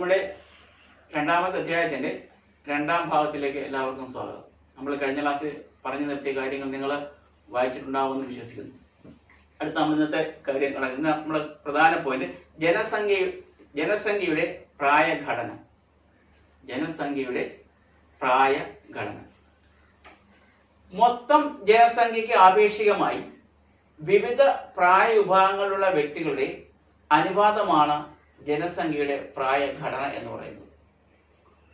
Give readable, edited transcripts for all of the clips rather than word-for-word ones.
നമ്മുടെ രണ്ടാമത്തെ അധ്യായത്തിന്റെ രണ്ടാം ഭാഗത്തിലേക്ക് എല്ലാവർക്കും സ്വാഗതം. നമ്മൾ കഴിഞ്ഞ ക്ലാസ്സിൽ പറഞ്ഞു നിർത്തിയ കാര്യങ്ങൾ നിങ്ങൾ വായിച്ചിട്ടുണ്ടാവുമെന്ന് വിശ്വസിക്കുന്നു. അടുത്ത നമ്മൾ ഇന്നത്തെ കാര്യങ്ങൾ, ഇന്ന് നമ്മുടെ പ്രധാന പോയിന്റ് ജനസംഖ്യയുടെ പ്രായഘടന. ജനസംഖ്യയുടെ പ്രായഘടന. മൊത്തം ജനസംഖ്യയ്ക്ക് ആപേക്ഷികമായി വിവിധ പ്രായ വിഭാഗങ്ങളിലുള്ള വ്യക്തികളുടെ അനുപാതമാണ് ജനസംഖ്യയുടെ പ്രായഘടന എന്ന് പറയുന്നത്.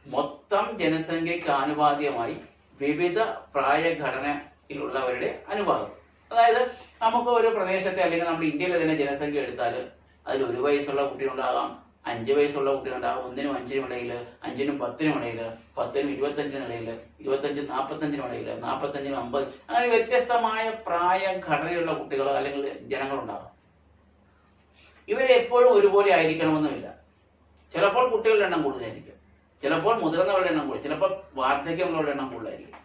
മൊത്തം ജനസംഖ്യയ്ക്ക് ആനുപാതികമായി വിവിധ പ്രായഘടനയിലുള്ളവരുടെ അനുപാതം. അതായത് നമുക്ക് ഒരു പ്രദേശത്തെ അല്ലെങ്കിൽ നമ്മുടെ ഇന്ത്യയിലെ തന്നെ ജനസംഖ്യ എടുത്താൽ അതിൽ 1 വയസ്സുള്ള കുട്ടികളുണ്ടാകാം, 5 വയസ്സുള്ള കുട്ടികളുണ്ടാകാം, 1-നും 5-നും ഇടയിൽ, 5-നും 10-നും ഇടയിൽ, 10-നും 25-നും ഇടയിൽ, 25-നും 45-നും ഇടയിൽ, 45-നും 50, അങ്ങനെ വ്യത്യസ്തമായ പ്രായഘടനയുള്ള കുട്ടികൾ അല്ലെങ്കിൽ ജനങ്ങളുണ്ടാകാം. ഇവരെ എപ്പോഴും ഒരുപോലെ ആയിരിക്കണമെന്നുമില്ല. ചിലപ്പോൾ കുട്ടികളുടെ എണ്ണം കൂടുതലായിരിക്കും, ചിലപ്പോൾ മുതിർന്നവരുടെ എണ്ണം കൂടുതൽ, ചിലപ്പോൾ വാർദ്ധക്യമുള്ളവരുടെ എണ്ണം കൂടുതലായിരിക്കും.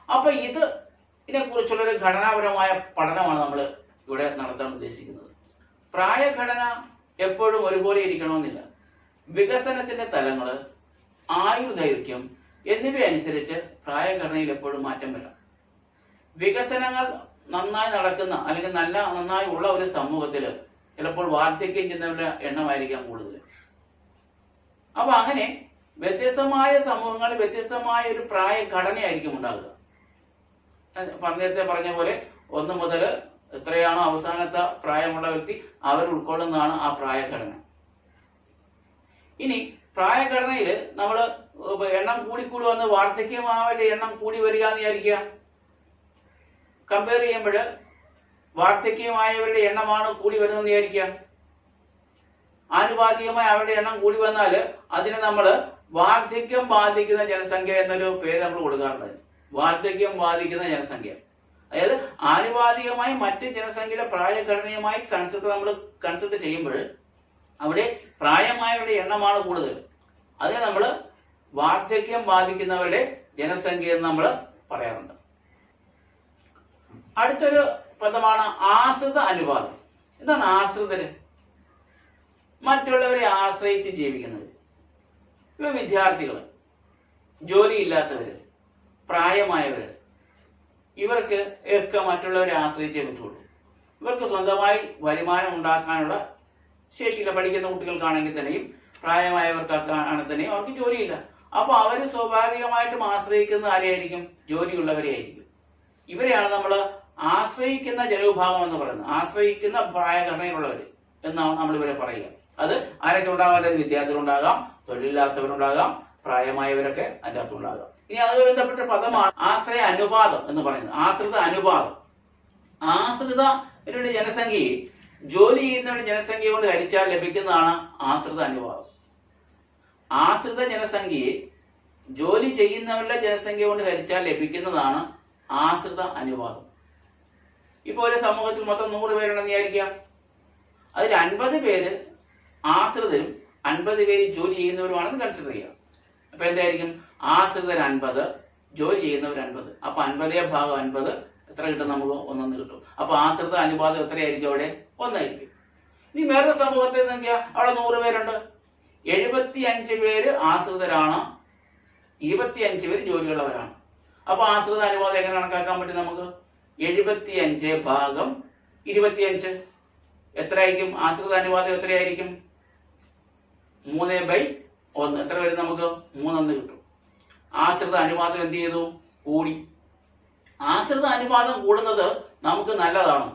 അപ്പൊ ഇതിനെക്കുറിച്ചുള്ള ഒരു ഘടനാപരമായ പഠനമാണ് നമ്മൾ ഇവിടെ നടത്താൻ ഉദ്ദേശിക്കുന്നത്. പ്രായഘടന എപ്പോഴും ഒരുപോലെ ഇരിക്കണമെന്നില്ല. വികസനത്തിന്റെ തലങ്ങള്, ആയുർദൈർഘ്യം എന്നിവയനുസരിച്ച് പ്രായഘടനയിൽ എപ്പോഴും മാറ്റം വരാം. വികസനങ്ങൾ നന്നായി നടക്കുന്ന അല്ലെങ്കിൽ നന്നായി ഉള്ള ഒരു സമൂഹത്തില് ചിലപ്പോൾ വാർദ്ധക്യം ചെന്നവരുടെ എണ്ണമായിരിക്കാം കൂടുതൽ. അപ്പൊ അങ്ങനെ വ്യത്യസ്തമായ സമൂഹങ്ങളിൽ വ്യത്യസ്തമായ ഒരു പ്രായഘടനയായിരിക്കും ഉണ്ടാകുക. നേരത്തെ പറഞ്ഞ പോലെ 1 മുതൽ എത്രയാണോ അവസാനത്തെ പ്രായമുള്ള വ്യക്തി അവർ ഉൾക്കൊള്ളുന്നതാണ് ആ പ്രായഘടന. ഇനി പ്രായഘടനയിൽ നമ്മൾ എണ്ണം കൂടിക്കൂടി വന്ന് വാർദ്ധക്യമാവരുടെ എണ്ണം കൂടി വരിക എന്ന് വിചാരിക്കുക. കമ്പയർ ചെയ്യുമ്പോൾ വാർദ്ധക്യമായവരുടെ എണ്ണമാണ് കൂടി വരുന്നതെന്ന് വിചാരിക്കുക. ആനുപാതികമായി അവരുടെ എണ്ണം കൂടി വന്നാൽ അതിന് നമ്മൾ വാർദ്ധക്യം ബാധിക്കുന്ന ജനസംഖ്യ എന്നൊരു പേര് നമ്മൾ കൊടുക്കാറുണ്ട്. വാർദ്ധക്യം ബാധിക്കുന്ന ജനസംഖ്യ. അതായത് ആനുപാതികമായി മറ്റ് ജനസംഖ്യയുടെ പ്രായഘടനയുമായി കൺസൾട്ട് ചെയ്യുമ്പോൾ അവിടെ പ്രായമായവരുടെ എണ്ണമാണ് കൂടുതൽ. അതിനെ നമ്മൾ വാർദ്ധക്യം ബാധിക്കുന്നവരുടെ ജനസംഖ്യ എന്ന് നമ്മൾ പറയാറുണ്ട്. അടുത്തൊരു പദമാണ് ആശ്രിത അനുപാതം. എന്താണ് ആശ്രിതര്? മറ്റുള്ളവരെ ആശ്രയിച്ച് ജീവിക്കുന്നവർ. ഇവ വിദ്യാർത്ഥികൾ, ജോലിയില്ലാത്തവര്, പ്രായമായവര്, ഇവർക്ക് ഒക്കെ മറ്റുള്ളവരെ ആശ്രയിച്ചേ പറ്റുള്ളൂ. ഇവർക്ക് സ്വന്തമായി വരുമാനം ഉണ്ടാക്കാനുള്ള ശേഷിയില്ല. പഠിക്കുന്ന കുട്ടികൾക്കാണെങ്കിൽ തന്നെയും പ്രായമായവർക്കൊക്കെ ആണെങ്കിൽ തന്നെയും അവർക്ക് ജോലിയില്ല. അപ്പൊ അവര് സ്വാഭാവികമായിട്ടും ആശ്രയിക്കുന്ന ആരെയായിരിക്കും? ജോലിയുള്ളവരെ ആയിരിക്കും. ഇവരെയാണ് നമ്മൾ ആശ്രയിക്കുന്ന ജനവിഭാഗം എന്ന് പറയുന്നത്. ആശ്രയിക്കുന്ന പ്രായഘടനയിലുള്ളവർ എന്നാണ് നമ്മൾ ഇവരെ പറയുക. അത് ആരൊക്കെ ഉണ്ടാകാം? വിദ്യാർത്ഥികളുണ്ടാകാം, തൊഴിലില്ലാത്തവരുണ്ടാകാം, പ്രായമായവരൊക്കെ അതിൻ്റെ അകത്തുണ്ടാകാം. ഇനി അതുമായി ബന്ധപ്പെട്ട പദമാണ് ആശ്രയ അനുപാതം എന്ന് പറയുന്നത്. ആശ്രിത അനുപാതം. ആശ്രിതരുടെ ജനസംഖ്യയെ ജോലി ചെയ്യുന്നവരുടെ ജനസംഖ്യ കൊണ്ട് ഹരിച്ചാൽ ലഭിക്കുന്നതാണ് ആശ്രിത അനുപാതം. ആശ്രിത ജനസംഖ്യയെ ജോലി ചെയ്യുന്നവരുടെ ജനസംഖ്യ കൊണ്ട് ഹരിച്ചാൽ ലഭിക്കുന്നതാണ് ആശ്രിത അനുപാതം. ഇപ്പൊ ഒരു സമൂഹത്തിൽ മൊത്തം 100 പേരുണ്ടെന്ന് വിചാരിക്കാം. അതിൽ 50 പേര് ആശ്രിതരും 50 പേര് ജോലി ചെയ്യുന്നവരുമാണെന്ന് കൺസിഡർ ചെയ്യാം. അപ്പൊ എന്തായിരിക്കും? ആശ്രിതർ 50, ജോലി ചെയ്യുന്നവർ 50. അപ്പൊ 50/50 എത്ര കിട്ടും? നമുക്ക് 1 കിട്ടും. അപ്പൊ ആശ്രിത അനുപാതം എത്രയായിരിക്കും? അവിടെ 1 ആയിരിക്കും. ഇനി വേറൊരു സമൂഹത്തിൽ നോക്കിയാൽ അവിടെ 100 പേരുണ്ട്. 75 പേര് ആശ്രിതരാണ്, 25 പേര് ജോലിയുള്ളവരാണ്. അപ്പൊ ആശ്രിത അനുപാതം എങ്ങനെ കണക്കാക്കാൻ പറ്റും നമുക്ക്? 75/25 എത്രയായിരിക്കും? ആശ്രിത അനുപാതം എത്രയായിരിക്കും? 3/1. എത്ര വരും നമുക്ക്? 3 കിട്ടും. ആശ്രിത അനുപാതം എന്ത് ചെയ്തു? കൂടി. ആശ്രിത അനുപാതം കൂടുന്നത് നമുക്ക് നല്ലതാണ്.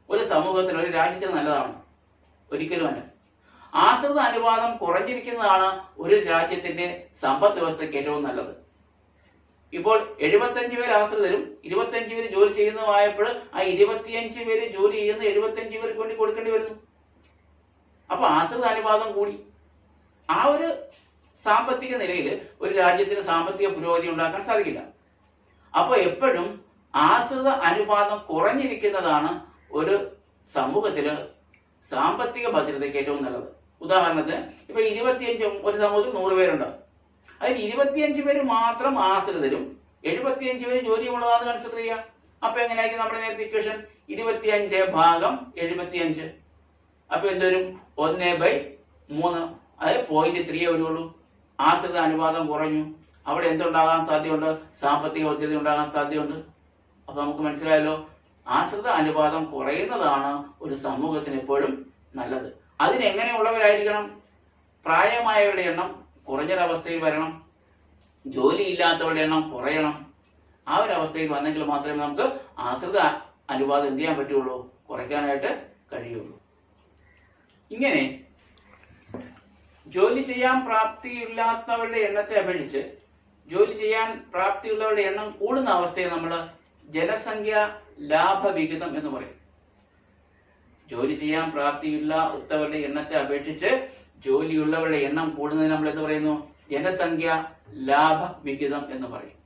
ഒരു സമൂഹത്തിന്, ഒരു രാജ്യത്തിന് നല്ലതാണ്? ഒരിക്കലും അല്ല. ആശ്രിത അനുപാതം കുറഞ്ഞിരിക്കുന്നതാണ് ഒരു രാജ്യത്തിന്റെ സമ്പദ് വ്യവസ്ഥയ്ക്ക് ഏറ്റവും നല്ലത്. ഇപ്പോൾ 75 പേര് ആശ്രിതരും 25 പേര് ജോലി ചെയ്യുന്നതായപ്പോൾ ആ 25 പേര് ജോലി ചെയ്യുന്ന 75 പേർക്ക് വേണ്ടി കൊടുക്കേണ്ടി വരുന്നു. അപ്പൊ ആശ്രിത അനുപാതം കൂടി. ആ ഒരു സാമ്പത്തിക നിലയിൽ ഒരു രാജ്യത്തിന് സാമ്പത്തിക പുരോഗതി ഉണ്ടാക്കാൻ സാധിക്കില്ല. അപ്പൊ എപ്പോഴും ആശ്രിത അനുപാതം കുറഞ്ഞിരിക്കുന്നതാണ് ഒരു സമൂഹത്തില് സാമ്പത്തിക ഭദ്രതയ്ക്ക് ഏറ്റവും നല്ലത്. ഉദാഹരണത്തിന് ഇപ്പൊ 25 ഒരു സമൂഹത്തിൽ 100 പേരുണ്ട്. അതിൽ 25 പേര് മാത്രം ആശ്രിതരും 75 പേര് ജോലിയുള്ളതാണെന്ന് കൺസിഡർ ചെയ്യാം. അപ്പൊ എങ്ങനെയായിരിക്കും നമ്മുടെ നേരത്തെ ഇക്വേഷൻ? 25/75. അപ്പൊ എന്തൊരും? 1/3. അത് 0.3 വരുള്ളൂ. ആശ്രിത അനുപാതം കുറഞ്ഞു. അവിടെ എന്തുണ്ടാകാൻ സാധ്യതയുണ്ട്? സാമ്പത്തിക ഭദ്രത ഉണ്ടാകാൻ സാധ്യതയുണ്ട്. അപ്പൊ നമുക്ക് മനസ്സിലായല്ലോ, ആശ്രിത അനുപാതം കുറയുന്നതാണ് ഒരു സമൂഹത്തിന് എപ്പോഴും നല്ലത്. അതിനെങ്ങനെയുള്ളവരായിരിക്കണം? പ്രായമായവരുടെ എണ്ണം കുറഞ്ഞൊരവസ്ഥയിൽ വരണം, ജോലിയില്ലാത്തവരുടെ എണ്ണം കുറയണം. ആ ഒരു അവസ്ഥയിൽ വന്നെങ്കിൽ മാത്രമേ നമുക്ക് ആശ്രിത അനുപാതം എന്ത് ചെയ്യാൻ പറ്റുള്ളൂ? കുറയ്ക്കാനായിട്ട് കഴിയുള്ളൂ. ഇങ്ങനെ ജോലി ചെയ്യാൻ പ്രാപ്തിയില്ലാത്തവരുടെ എണ്ണത്തെ അപേക്ഷിച്ച് ജോലി ചെയ്യാൻ പ്രാപ്തിയുള്ളവരുടെ എണ്ണം കൂടുന്ന അവസ്ഥയെ നമ്മൾ ജനസംഖ്യ ലാഭവിഹിതം എന്ന് പറയും. ജോലി ചെയ്യാൻ പ്രാപ്തിയില്ലാത്തവരുടെ എണ്ണത്തെ അപേക്ഷിച്ച് ജോലിയുള്ളവരുടെ എണ്ണം കൂടുന്നതിന് നമ്മൾ എന്ത് പറയുന്നു? ജനസംഖ്യ ലാഭവിഹിതം എന്ന് പറയും.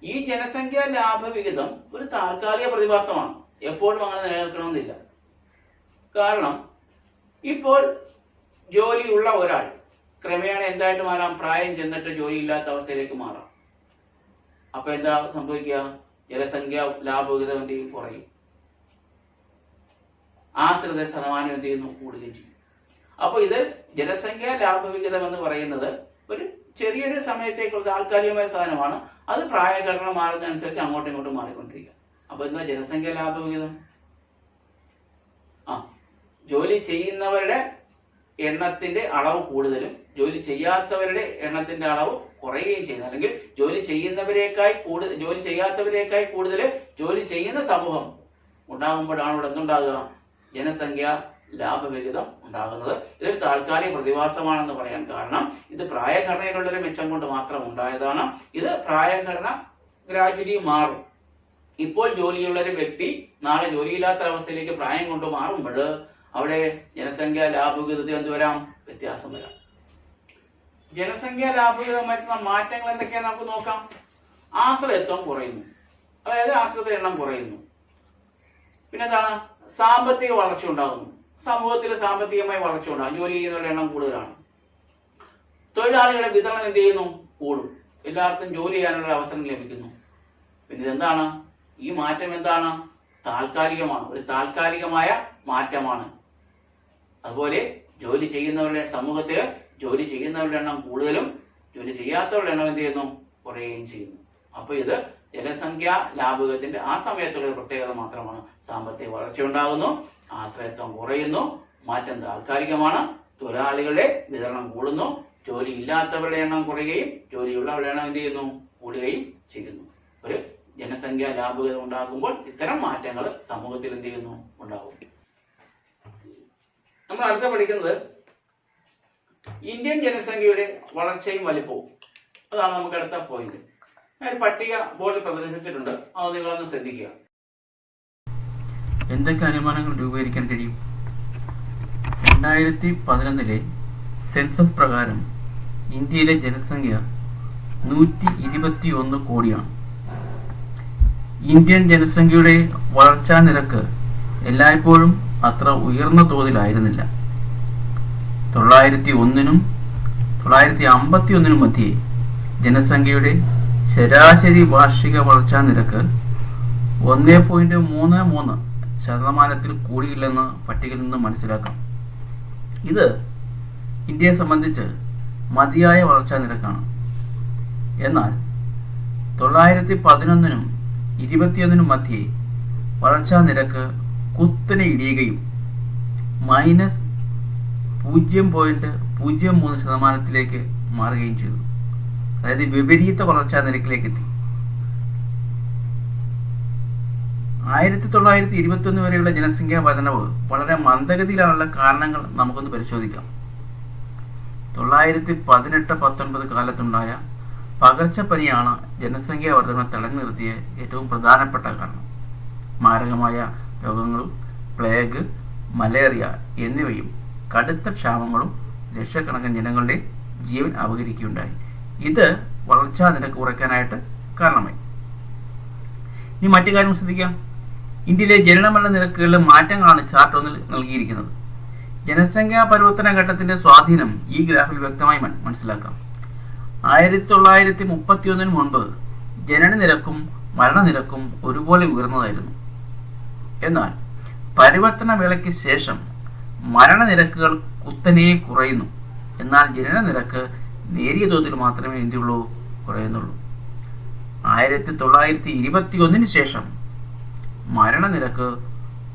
ഈ ജനസംഖ്യ ലാഭവിഹിതം ഒരു താൽക്കാലിക പ്രതിഭാസമാണ്. എപ്പോഴും അങ്ങനെ നിലനിൽക്കണമെന്നില്ല. കാരണം ഇപ്പോൾ ജോലിയുള്ള ഒരാൾ ക്രമേണ എന്തായിട്ട് മാറാം? പ്രായം ചെന്നിട്ട് ജോലിയില്ലാത്ത അവസ്ഥയിലേക്ക് മാറാം. അപ്പൊ എന്താ സംഭവിക്കുക? ജനസംഖ്യ ലാഭവിഹിതം എന്ത് ചെയ്യും? കുറയും. ആശ്രിത ശതമാനം എന്ത് ചെയ്യുന്നു? കൂടുകയും ചെയ്യും. അപ്പൊ ഇത് ജനസംഖ്യ ലാഭവിഹിതം എന്ന് പറയുന്നത് ഒരു ചെറിയൊരു സമയത്തേക്കുള്ള താൽക്കാലികമായ സാധനമാണ്. അത് പ്രായഘടന മാറുന്നതനുസരിച്ച് അങ്ങോട്ടും ഇങ്ങോട്ടും മാറിക്കൊണ്ടിരിക്കുക. അപ്പൊ എന്താ ജനസംഖ്യ ലാഭവിഹിതം? ജോലി ചെയ്യുന്നവരുടെ എണ്ണത്തിന്റെ അളവ് കൂടുതലും ജോലി ചെയ്യാത്തവരുടെ എണ്ണത്തിന്റെ അളവ് കുറയുകയും ചെയ്യുന്നു. അല്ലെങ്കിൽ ജോലി ചെയ്യാത്തവരേക്കായി കൂടുതൽ ജോലി ചെയ്യുന്ന സമൂഹം ഉണ്ടാകുമ്പോഴാണ് ഇവിടെ എന്തുണ്ടാകുക? ജനസംഖ്യ ലാഭവിഹിതം ഉണ്ടാകുന്നത്. ഇതൊരു താൽക്കാലിക പ്രതിഭാസമാണെന്ന് പറയാൻ കാരണം ഇത് പ്രായഘടനയിലുള്ളൊരു മെച്ചം കൊണ്ട് മാത്രം ഉണ്ടായതാണ്. ഇത് പ്രായഘടന ഗ്രാജുവലി മാറും. ഇപ്പോൾ ജോലിയുള്ള ഒരു വ്യക്തി നാളെ ജോലിയില്ലാത്ത അവസ്ഥയിലേക്ക് പ്രായം കൊണ്ട് മാറുമ്പോൾ അവിടെ ജനസംഖ്യ ലാഭവിഹിതത്തിൽ എന്ത് വരാം? വ്യത്യാസം വരാം. ജനസംഖ്യ ലാഭവിഹിതം വരുന്ന മാറ്റങ്ങൾ എന്തൊക്കെയാ നമുക്ക് നോക്കാം. ആശ്രയത്വം കുറയുന്നു, അതായത് ആശ്രിത എണ്ണം കുറയുന്നു. പിന്നെന്താണ്? സാമ്പത്തിക വളർച്ച ഉണ്ടാകുന്നു. സമൂഹത്തിൽ സാമ്പത്തികമായി വളർച്ച ഉണ്ടാകും. ജോലി ചെയ്യുന്നവരുടെ എണ്ണം കൂടുതലാണ്. തൊഴിലാളികളുടെ വിതരണം എന്ത് ചെയ്യുന്നു? കൂടും. എല്ലാവർക്കും ജോലി ചെയ്യാനുള്ള അവസരം ലഭിക്കുന്നു. പിന്നെ ഇതെന്താണ്? ഈ മാറ്റം എന്താണ്? താൽക്കാലികമാണ്. ഒരു താൽക്കാലികമായ മാറ്റമാണ്. അതുപോലെ ജോലി ചെയ്യുന്നവരുടെ സമൂഹത്തിൽ ജോലി ചെയ്യുന്നവരുടെ എണ്ണം കൂടുതലും ജോലി ചെയ്യാത്തവരുടെ എണ്ണം എന്ത് ചെയ്യുന്നു? കുറയുകയും ചെയ്യുന്നു. അപ്പൊ ഇത് ജനസംഖ്യ ലാഭവിഹിതത്തിന്റെ ആ സമയത്തുള്ള ഒരു പ്രത്യേകത മാത്രമാണ്. സാമ്പത്തിക വളർച്ച ഉണ്ടാകുന്നു, ആശ്രയത്വം കുറയുന്നു, മാറ്റം താൽക്കാലികമാണ്, തൊഴിലാളികളുടെ വിതരണം കൂടുന്നു, ജോലി ഇല്ലാത്തവരുടെ എണ്ണം കുറയുകയും ജോലിയുള്ളവരുടെ എണ്ണം എന്ത് ചെയ്യുന്നു? കൂടുകയും ചെയ്യുന്നു. ഒരു ജനസംഖ്യ ലാഭവിഹിതം ഉണ്ടാകുമ്പോൾ ഇത്തരം മാറ്റങ്ങൾ സമൂഹത്തിൽ എന്ത് ചെയ്യുന്നു? ഉണ്ടാകും. നമ്മൾ അടുത്ത പഠിക്കുന്നത് ഇന്ത്യൻ ജനസംഖ്യയുടെ വളർച്ചയും വലിപ്പവും. അതാണ് നമുക്ക് അടുത്ത പോയിന്റ്. ഞാൻ പട്ടിക ബോർഡിൽ പ്രദർശിപ്പിച്ചിട്ടുണ്ട്, അത് നിങ്ങളൊന്ന് ശ്രദ്ധിക്കുക. എന്തൊക്കെ അനുമാനങ്ങൾ രൂപീകരിക്കാൻ കഴിയും? 2011 സെൻസസ് പ്രകാരം ഇന്ത്യയിലെ ജനസംഖ്യ 121 കോടിയാണ്. ഇന്ത്യൻ ജനസംഖ്യയുടെ വളർച്ചാ നിരക്ക് എല്ലായ്പ്പോഴും അത്ര ഉയർന്ന തോതിലായിരുന്നില്ല. 901 951 മധ്യേ ജനസംഖ്യയുടെ ശരാശരി വാർഷിക വളർച്ചാ നിരക്ക് 1.33% കൂടിയില്ലെന്ന് പട്ടികയിൽ നിന്ന് മനസ്സിലാക്കാം. ഇത് ഇന്ത്യയെ സംബന്ധിച്ച് മതിയായ വളർച്ചാ നിരക്കാണ്. എന്നാൽ 911 21 മധ്യേ വളർച്ചാ നിരക്ക് കുത്തനെ ഇടിയുകയും -0.03% മാറുകയും ചെയ്തു. അതായത് വിപരീത വളർച്ചാ നിരക്കിലേക്ക് എത്തി. 1921 വരെയുള്ള ജനസംഖ്യാ വർധനവ് വളരെ മന്ദഗതിയിലാണുള്ള കാരണങ്ങൾ നമുക്കൊന്ന് പരിശോധിക്കാം. 1918-19 കാലത്തുണ്ടായ പകർച്ചപ്പനിയാണ് ജനസംഖ്യാ വർധന തടഞ്ഞു നിർത്തിയ ഏറ്റവും പ്രധാനപ്പെട്ട കാരണം. മാരകമായ രോഗങ്ങളും പ്ലേഗ്, മലേറിയ എന്നിവയും കടുത്ത ക്ഷാമങ്ങളും ലക്ഷക്കണക്കിന് ജനങ്ങളുടെ ജീവൻ അപഹരിക്കുകയുണ്ടായി. ഇത് വളർച്ചാ നിരക്ക് കുറയ്ക്കാനായിട്ട് കാരണമായി. ഇനി മറ്റു കാര്യം ശ്രദ്ധിക്കാം. ഇന്ത്യയിലെ ജനനമരണ നിരക്കുകളിലെ മാറ്റങ്ങളാണ് ചാർട്ട് 1 നൽകിയിരിക്കുന്നത്. ജനസംഖ്യാ പരിവർത്തന ഘട്ടത്തിന്റെ സ്വാധീനം ഈ ഗ്രാഫിൽ വ്യക്തമായി മനസ്സിലാക്കാം. 1931 മുൻപ് ജനനനിരക്കും മരണനിരക്കും ഒരുപോലെ ഉയർന്നതായിരുന്നു. എന്നാൽ പരിവർത്തന വേളയ്ക്ക് ശേഷം മരണനിരക്കുകൾ കുത്തനെ കുറയുന്നു. എന്നാൽ ജനന നിരക്ക് നേരിയ തോതിൽ മാത്രമേ എന്തുള്ളൂ കുറയുന്നുള്ളൂ. 1921 ശേഷം മരണനിരക്ക്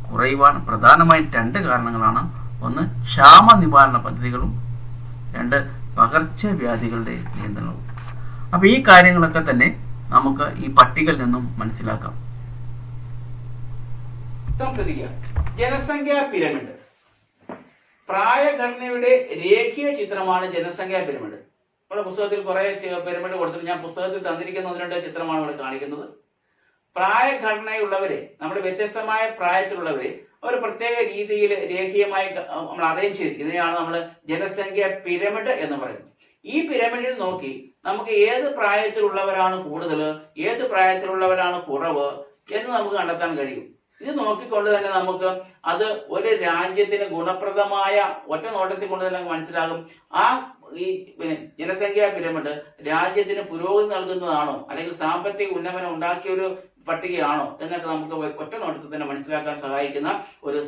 കുറയുവാൻ പ്രധാനമായും 2 കാരണങ്ങളാണ്. ഒന്ന്, ക്ഷാമ നിവാരണ പദ്ധതികളും 2, പകർച്ചവ്യാധികളുടെ നിയന്ത്രണവും. അപ്പൊ ഈ കാര്യങ്ങളൊക്കെ തന്നെ നമുക്ക് ഈ പട്ടികയിൽ നിന്നും മനസ്സിലാക്കാം. ശ്രദ്ധിക്കുക, ജനസംഖ്യാ പിരമിഡ്. പ്രായഘടനയുടെ രേഖീയ ചിത്രമാണ് ജനസംഖ്യാ പിരമിഡ്. നമ്മുടെ പുസ്തകത്തിൽ കുറെ പിരമിഡ് കൊടുത്തിട്ട് ഞാൻ പുസ്തകത്തിൽ തന്നിരിക്കുന്ന 1-2 ചിത്രമാണ് ഇവിടെ കാണിക്കുന്നത്. പ്രായഘടനയുള്ളവരെ, നമ്മുടെ വ്യത്യസ്തമായ പ്രായത്തിലുള്ളവരെ ഒരു പ്രത്യേക രീതിയിൽ രേഖീയമായി നമ്മൾ അറേഞ്ച് ചെയ്ത്, ഇതിനെയാണ് നമ്മൾ ജനസംഖ്യ പിരമിഡ് എന്ന് പറയുന്നത്. ഈ പിരമിഡിൽ നോക്കി നമുക്ക് ഏത് പ്രായത്തിലുള്ളവരാണ് കൂടുതൽ, ഏത് പ്രായത്തിലുള്ളവരാണ് കുറവ് എന്ന് നമുക്ക് കണ്ടെത്താൻ കഴിയും. ഇത് നോക്കിക്കൊണ്ട് തന്നെ നമുക്ക് അത് ഒരു രാജ്യത്തിന് ഗുണപ്രദമായ, ഒറ്റ നോട്ടത്തിൽ കൊണ്ട് തന്നെ മനസ്സിലാകും ആ ഈ ജനസംഖ്യാ പിരമിഡ് രാജ്യത്തിന് പുരോഗതി നൽകുന്നതാണോ അല്ലെങ്കിൽ സാമ്പത്തിക ഉന്നമനം ഉണ്ടാക്കിയ ഒരു പട്ടികയാണോ എന്നൊക്കെ നമുക്ക് ഒറ്റ നോട്ടത്തിൽ തന്നെ മനസ്സിലാക്കാൻ സഹായിക്കുന്ന ഒരു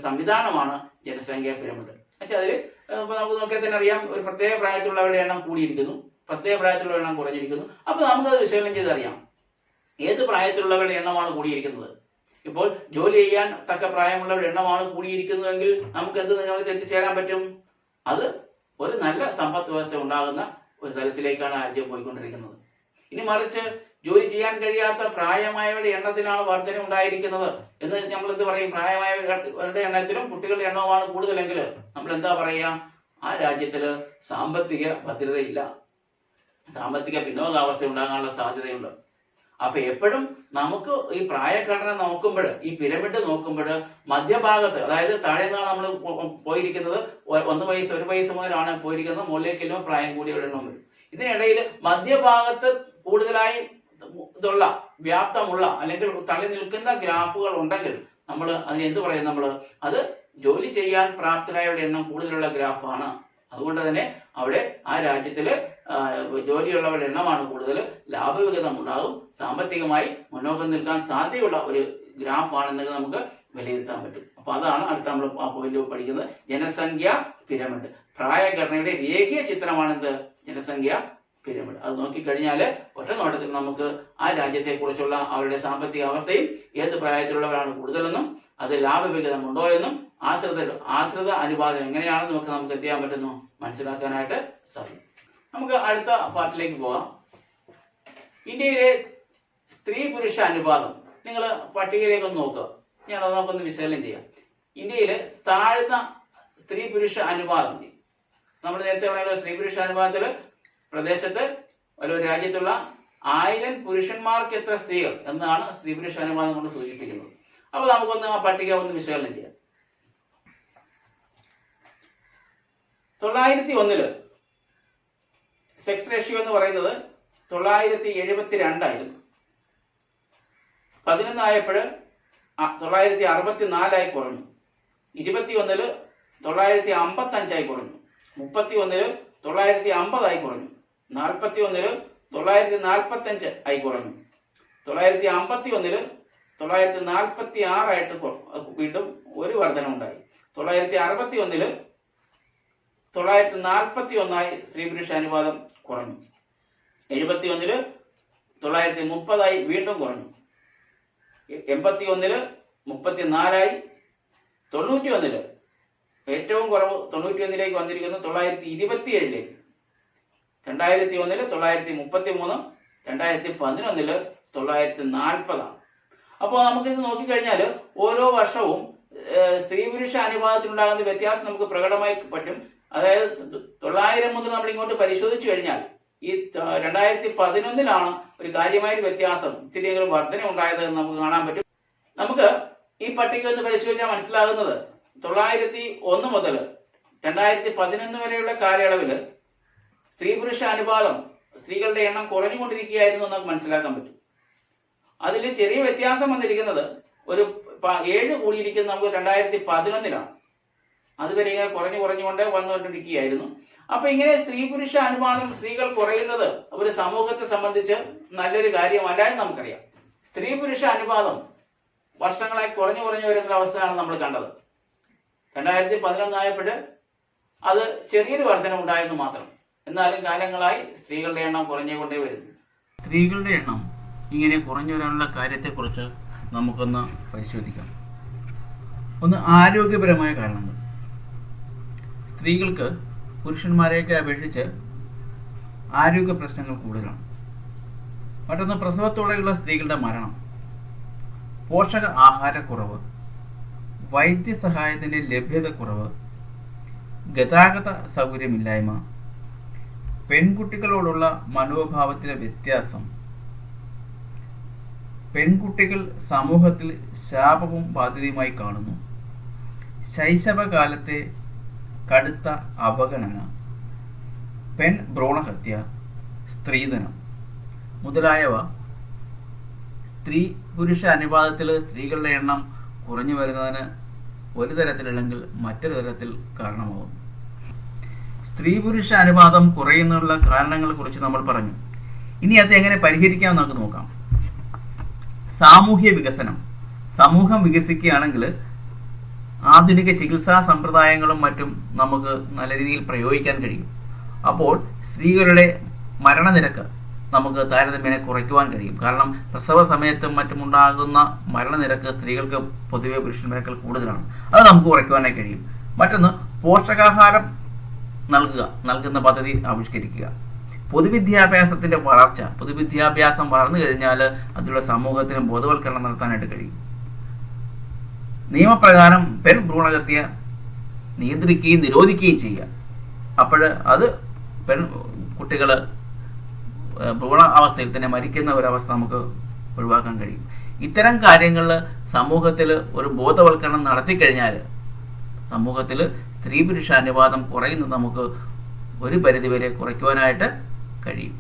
സംവിധാനമാണ് ജനസംഖ്യാ പിരമിഡ്. പക്ഷെ അതിൽ നമുക്ക് നോക്കിയാൽ തന്നെ അറിയാം, ഒരു പ്രത്യേക പ്രായത്തിലുള്ളവരുടെ എണ്ണം കൂടിയിരിക്കുന്നു, പ്രത്യേക പ്രായത്തിലുള്ള എണ്ണം കുറഞ്ഞിരിക്കുന്നു. അപ്പൊ നമുക്കത് വിശകലനം ചെയ്തറിയാം ഏത് പ്രായത്തിലുള്ളവരുടെ എണ്ണമാണ് കൂടിയിരിക്കുന്നത്. ഇപ്പോൾ ജോലി ചെയ്യാൻ തക്ക പ്രായമുള്ളവരുടെ എണ്ണമാണ് കൂടിയിരിക്കുന്നതെങ്കിൽ നമുക്ക് എന്ത് നിഗമനത്തിൽ എത്തിച്ചേരാൻ പറ്റും? അത് ഒരു നല്ല സമ്പദ് വ്യവസ്ഥ ഉണ്ടാകുന്ന ഒരു തലത്തിലേക്കാണ് രാജ്യം പോയിക്കൊണ്ടിരിക്കുന്നത്. ഇനി മറിച്ച് ജോലി ചെയ്യാൻ കഴിയാത്ത പ്രായമായവരുടെ എണ്ണത്തിലാണ് വർധന ഉണ്ടായിരിക്കുന്നത് എന്ന് നമ്മൾ എന്ത് പറയും? പ്രായമായവരുടെ എണ്ണത്തിലും കുട്ടികളുടെ എണ്ണവുമാണ് കൂടുതലെങ്കിൽ നമ്മൾ എന്താ പറയുക? ആ രാജ്യത്തില് സാമ്പത്തിക ഭദ്രതയില്ല, സാമ്പത്തിക പിന്നോക്കാവസ്ഥ ഉണ്ടാകാനുള്ള സാധ്യതയുണ്ട്. അപ്പൊ എപ്പോഴും നമുക്ക് ഈ പ്രായഘടന നോക്കുമ്പോൾ, ഈ പിരമിഡ് നോക്കുമ്പോൾ മധ്യഭാഗത്ത്, അതായത് താഴെ നിന്നാണ് നമ്മൾ പോയിരിക്കുന്നത്, 1 വയസ്സ് 1 വയസ്സ് മുതലാണ് പോയിരിക്കുന്നത്, മുകളിലേക്കെല്ലോ പ്രായം കൂടിയവരുടെ എണ്ണം വരും. ഇതിനിടയിൽ മധ്യഭാഗത്ത് കൂടുതലായി ഇതുള്ള വ്യാപ്തമുള്ള അല്ലെങ്കിൽ തള്ളി നിൽക്കുന്ന ഗ്രാഫുകൾ ഉണ്ടെങ്കിൽ നമ്മൾ അതിന് എന്ത് പറയും? നമ്മൾ അത് ജോലി ചെയ്യാൻ പ്രാപ്തരായവരുടെ എണ്ണം കൂടുതലുള്ള ഗ്രാഫാണ്. അതുകൊണ്ട് തന്നെ അവിടെ ആ രാജ്യത്തില് ജോലിയുള്ളവരുടെ എണ്ണമാണ് കൂടുതൽ, ലാഭവിഹിതം ഉണ്ടാകും, സാമ്പത്തികമായി മുന്നോക്കം നിൽക്കാൻ സാധ്യതയുള്ള ഒരു ഗ്രാഫാണെന്നൊക്കെ നമുക്ക് വിലയിരുത്താൻ പറ്റും. അപ്പൊ അതാണ് അടുത്ത നമ്മൾ ആ പോയിന്റ് പഠിക്കുന്നത്, ജനസംഖ്യ പിരമിഡ്. പ്രായഘടനയുടെ രേഖീയ ചിത്രമാണെന്ത്? ജനസംഖ്യ പിരമിഡ്. അത് നോക്കിക്കഴിഞ്ഞാൽ ഒറ്റ നോട്ടത്തിൽ നമുക്ക് ആ രാജ്യത്തെ കുറിച്ചുള്ള അവരുടെ സാമ്പത്തിക അവസ്ഥയും ഏത് പ്രായത്തിലുള്ളവരാണ് കൂടുതലെന്നും അത് ലാഭവിഹിതം ഉണ്ടോ എന്നും ആശ്രിത അനുപാതം എങ്ങനെയാണെന്ന് നമുക്ക് എന്ത് ചെയ്യാൻ പറ്റുന്നു? മനസ്സിലാക്കാനായിട്ട് സാധിക്കും. നമുക്ക് അടുത്ത പാർട്ടിലേക്ക് പോകാം. ഇന്ത്യയിലെ സ്ത്രീ പുരുഷ അനുപാതം നിങ്ങൾ പട്ടികയിലേക്ക് ഒന്ന് നോക്കുക. ഞാൻ അത് നമുക്കൊന്ന് വിശകലനം ചെയ്യാം. ഇന്ത്യയിലെ താഴ്ന്ന സ്ത്രീ പുരുഷ അനുപാതം, നമ്മൾ നേരത്തെ പറയുന്ന സ്ത്രീ പുരുഷ അനുപാതത്തിൽ പ്രദേശത്ത് ഒരു രാജ്യത്തുള്ള 1000 പുരുഷന്മാർക്ക് എത്ര സ്ത്രീകൾ എന്നാണ് സ്ത്രീ പുരുഷ അനുപാതം കൊണ്ട് സൂചിപ്പിക്കുന്നത്. അപ്പൊ നമുക്കൊന്ന് ആ പട്ടിക ഒന്ന് വിശകലനം ചെയ്യാം. 901 സെക്സ് റേഷ്യോ എന്ന് പറയുന്നത് 972 ആയിരുന്നു. 11 ആയപ്പോൾ 964 കുറഞ്ഞു. 21 955 കുറഞ്ഞു. 31 950 കുറഞ്ഞു. 41 945 ആയി കുറഞ്ഞു. 951 946 വീണ്ടും ഒരു വർധന ഉണ്ടായി. 961 941 സ്ത്രീ പുരുഷ അനുപാതം കുറഞ്ഞു. 71 930 വീണ്ടും കുറഞ്ഞു. 81 34 91 ഏറ്റവും കുറവ് 91 വന്നിരിക്കുന്നു 927. 2001 933, 2011 940. അപ്പോൾ നമുക്കിത് നോക്കിക്കഴിഞ്ഞാൽ ഓരോ വർഷവും സ്ത്രീ പുരുഷ അനുപാതത്തിലുണ്ടാകുന്ന വ്യത്യാസം നമുക്ക് പ്രകടമായി പറ്റും. അതായത് 900 മുതൽ നമ്മൾ ഇങ്ങോട്ട് പരിശോധിച്ചു കഴിഞ്ഞാൽ ഈ 2011 ഒരു കാര്യമായ വ്യത്യാസം, ഇത്തിരിയെങ്കിലും വർധന ഉണ്ടായത് എന്ന് നമുക്ക് കാണാൻ പറ്റും. നമുക്ക് ഈ പട്ടിക ഒന്ന് പരിശോധിച്ചാൽ മനസ്സിലാകുന്നത് 901 മുതൽ 2011 വരെയുള്ള കാലയളവിൽ സ്ത്രീ പുരുഷ അനുപാതം, സ്ത്രീകളുടെ എണ്ണം കുറഞ്ഞുകൊണ്ടിരിക്കുകയായിരുന്നു എന്ന് നമുക്ക് മനസ്സിലാക്കാൻ പറ്റും. അതിൽ ചെറിയ വ്യത്യാസം വന്നിരിക്കുന്നത് ഒരു 7 കൂടിയിരിക്കുന്നത് നമുക്ക് 2011. അതുവരെ ഇങ്ങനെ കുറഞ്ഞുകൊണ്ട് വന്നുകൊണ്ടിരിക്കുകയായിരുന്നു. അപ്പൊ ഇങ്ങനെ സ്ത്രീ പുരുഷ അനുപാതം, സ്ത്രീകൾ കുറയുന്നത് ഒരു സമൂഹത്തെ സംബന്ധിച്ച് നല്ലൊരു കാര്യമല്ല എന്ന് നമുക്കറിയാം. സ്ത്രീ പുരുഷ അനുപാതം വർഷങ്ങളായി കുറഞ്ഞു വരുന്ന അവസ്ഥയാണ് നമ്മൾ കണ്ടത്. 2011 ആയപ്പോൾ അത് ചെറിയൊരു വർധന ഉണ്ടായെന്ന് മാത്രം. എന്നാലും കാലങ്ങളായി സ്ത്രീകളുടെ എണ്ണം കുറഞ്ഞുകൊണ്ടേ വരുന്നു. സ്ത്രീകളുടെ എണ്ണം ഇങ്ങനെ കുറഞ്ഞു വരാനുള്ള കാര്യത്തെക്കുറിച്ച് നമുക്കൊന്ന് പരിശോധിക്കാം. ഒന്ന്, ആരോഗ്യപരമായ കാരണങ്ങൾ. സ്ത്രീകൾക്ക് പുരുഷന്മാരെയൊക്കെ അപേക്ഷിച്ച് ആരോഗ്യ പ്രശ്നങ്ങൾ കൂടുതലാണ്. മറ്റൊന്ന്, പ്രസവത്തോടെയുള്ള സ്ത്രീകളുടെ മരണം, പോഷക ആഹാരക്കുറവ്, വൈദ്യസഹായത്തിൻ്റെ ലഭ്യത കുറവ്, ഗതാഗത സൗകര്യമില്ലായ്മ, പെൺകുട്ടികളോടുള്ള മനോഭാവത്തിലെ വ്യത്യാസം, പെൺകുട്ടികൾ സമൂഹത്തിൽ ശാപവും ബാധ്യതയുമായി കാണുന്നു, ശൈശവകാലത്തെ കടുത്ത അവഗണന, പെൺ ഭ്രൂണഹത്യ, സ്ത്രീധനം മുതലായവ സ്ത്രീ പുരുഷ അനുപാതത്തിൽ സ്ത്രീകളുടെ എണ്ണം കുറഞ്ഞു വരുന്നതിന് ഒരു തരത്തിലല്ലെങ്കിൽ മറ്റൊരു തരത്തിൽ കാരണമാകും. സ്ത്രീ പുരുഷ അനുപാതം കുറയുന്നുള്ള കാരണങ്ങളെ കുറിച്ച് നമ്മൾ പറഞ്ഞു. ഇനി അത് എങ്ങനെ പരിഹരിക്കാം നമുക്ക് നോക്കാം. സാമൂഹ്യ വികസനം. സമൂഹം വികസിക്കുകയാണെങ്കിൽ ആധുനിക ചികിത്സാ സമ്പ്രദായങ്ങളും മറ്റും നമുക്ക് നല്ല രീതിയിൽ പ്രയോഗിക്കാൻ കഴിയും. അപ്പോൾ സ്ത്രീകളുടെ മരണനിരക്ക് നമുക്ക് താരതമ്യേന കുറയ്ക്കുവാൻ കഴിയും. കാരണം പ്രസവ സമയത്തും മറ്റും ഉണ്ടാകുന്ന മരണനിരക്ക് സ്ത്രീകൾക്ക് പൊതുവെ പുരുഷന്മാരെക്കാൾ കൂടുതലാണ്. അത് നമുക്ക് കുറയ്ക്കുവാനായി കഴിയും. മറ്റൊന്ന്, പോഷകാഹാരം നൽകുന്ന പദ്ധതി ആവിഷ്കരിക്കുക. പൊതുവിദ്യാഭ്യാസത്തിന്റെ വളർച്ച. പൊതുവിദ്യാഭ്യാസം വളർന്നു കഴിഞ്ഞാൽ അതിലുള്ള സമൂഹത്തിന് ബോധവൽക്കരണം നടത്താനായിട്ട് കഴിയും. നിയമപ്രകാരം പെൺ ഭ്രൂണഹത്യ നിയന്ത്രിക്കുകയും നിരോധിക്കുകയും ചെയ്യുക. അപ്പോൾ അത് കുട്ടികൾ ഭ്രൂണ അവസ്ഥയിൽ തന്നെ മരിക്കുന്ന ഒരവസ്ഥ നമുക്ക് ഒഴിവാക്കാൻ കഴിയും. ഇത്തരം കാര്യങ്ങളിൽ സമൂഹത്തിൽ ഒരു ബോധവൽക്കരണം നടത്തിക്കഴിഞ്ഞാൽ സമൂഹത്തിൽ സ്ത്രീ പുരുഷ അനുപാതം കുറയുന്നത് നമുക്ക് ഒരു പരിധിവരെ കുറയ്ക്കുവാനായിട്ട് കഴിയും.